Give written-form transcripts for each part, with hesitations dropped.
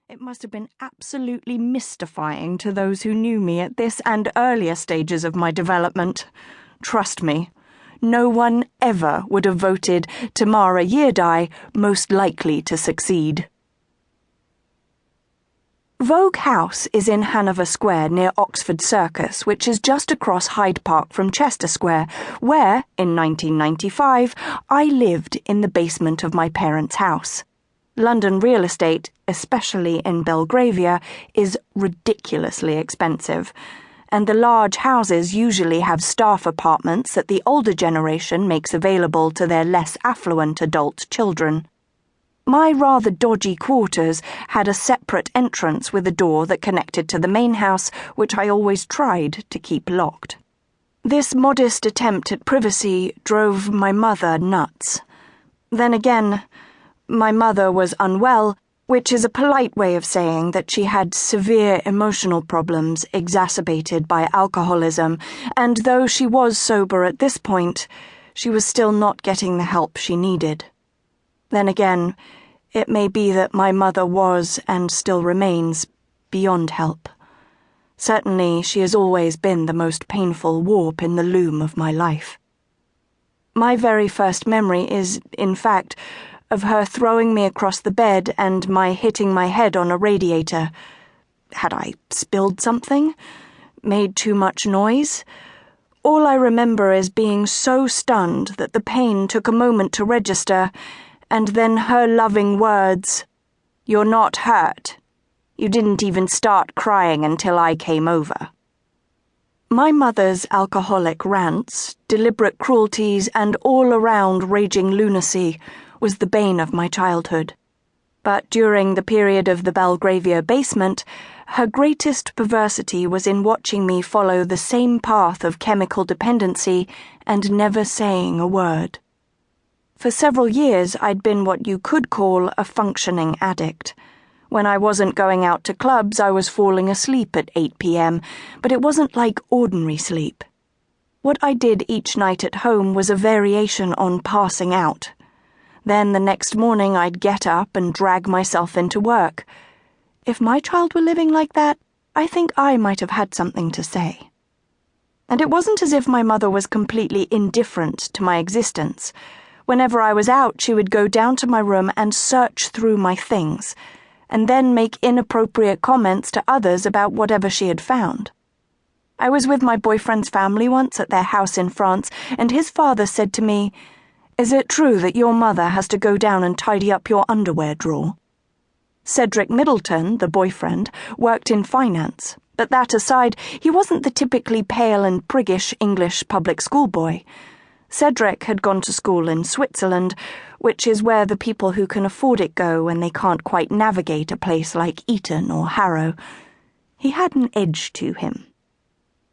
It must have been absolutely mystifying to those who knew me at this and earlier stages of my development. Trust me, no one ever would have voted Tamara Mellon most likely to succeed. Vogue House is in Hanover Square near Oxford Circus, which is just across Hyde Park from Chester Square, where, in 1995, I lived in the basement of my parents' house. London real estate, especially in Belgravia, is ridiculously expensive, and the large houses usually have staff apartments that the older generation makes available to their less affluent adult children. My rather dodgy quarters had a separate entrance with a door that connected to the main house, which I always tried to keep locked. This modest attempt at privacy drove my mother nuts. Then again, my mother was unwell, which is a polite way of saying that she had severe emotional problems exacerbated by alcoholism, and though she was sober at this point, she was still not getting the help she needed. Then again, it may be that my mother was, and still remains, beyond help. Certainly, she has always been the most painful warp in the loom of my life. My very first memory is, in fact, of her throwing me across the bed and my hitting my head on a radiator. Had I spilled something? Made too much noise? All I remember is being so stunned that the pain took a moment to register, and then her loving words, "You're not hurt. You didn't even start crying until I came over." My mother's alcoholic rants, deliberate cruelties, and all-around raging lunacy was the bane of my childhood. But during the period of the Belgravia basement, her greatest perversity was in watching me follow the same path of chemical dependency and never saying a word. For several years, I'd been what you could call a functioning addict. When I wasn't going out to clubs, I was falling asleep at 8 p.m., but it wasn't like ordinary sleep. What I did each night at home was a variation on passing out. Then the next morning I'd get up and drag myself into work. If my child were living like that, I think I might have had something to say. And it wasn't as if my mother was completely indifferent to my existence. Whenever I was out, she would go down to my room and search through my things, and then make inappropriate comments to others about whatever she had found. I was with my boyfriend's family once at their house in France, and his father said to me, "Is it true that your mother has to go down and tidy up your underwear drawer?" Cedric Middleton, the boyfriend, worked in finance, but that aside, he wasn't the typically pale and priggish English public school boy. Cedric had gone to school in Switzerland, which is where the people who can afford it go when they can't quite navigate a place like Eton or Harrow. He had an edge to him.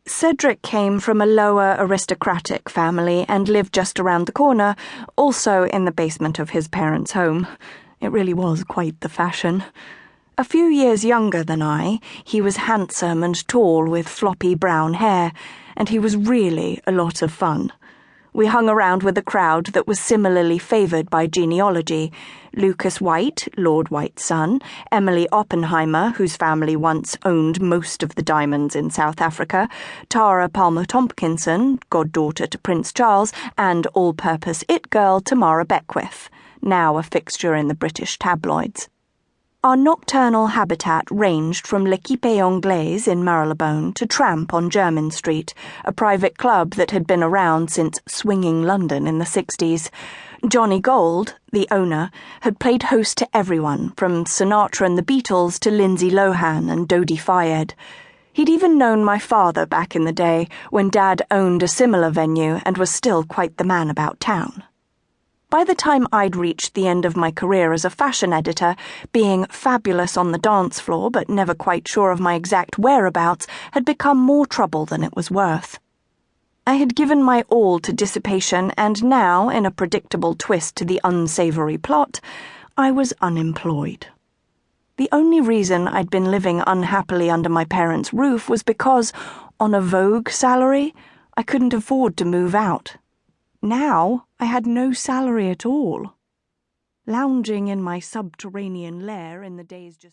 Cedric came from a lower aristocratic family and lived just around the corner, also in the basement of his parents' home. It really was quite the fashion. A few years younger than I, he was handsome and tall with floppy brown hair, and he was really a lot of fun. We hung around with a crowd that was similarly favoured by genealogy: Lucas White, Lord White's son, Emily Oppenheimer, whose family once owned most of the diamonds in South Africa, Tara Palmer-Tompkinson, goddaughter to Prince Charles, and all-purpose it-girl Tamara Beckwith, now a fixture in the British tabloids. Our nocturnal habitat ranged from L'Equipe Anglaise in Marylebone to Tramp on Jermyn Street, a private club that had been around since swinging London in the 60s. Johnny Gold, the owner, had played host to everyone, from Sinatra and the Beatles to Lindsay Lohan and Dodi Fayed. He'd even known my father back in the day, when Dad owned a similar venue and was still quite the man about town. By the time I'd reached the end of my career as a fashion editor, being fabulous on the dance floor but never quite sure of my exact whereabouts had become more trouble than it was worth. I had given my all to dissipation, and now, in a predictable twist to the unsavory plot, I was unemployed. The only reason I'd been living unhappily under my parents' roof was because, on a Vogue salary, I couldn't afford to move out. Now I had no salary at all. Lounging in my subterranean lair in the days just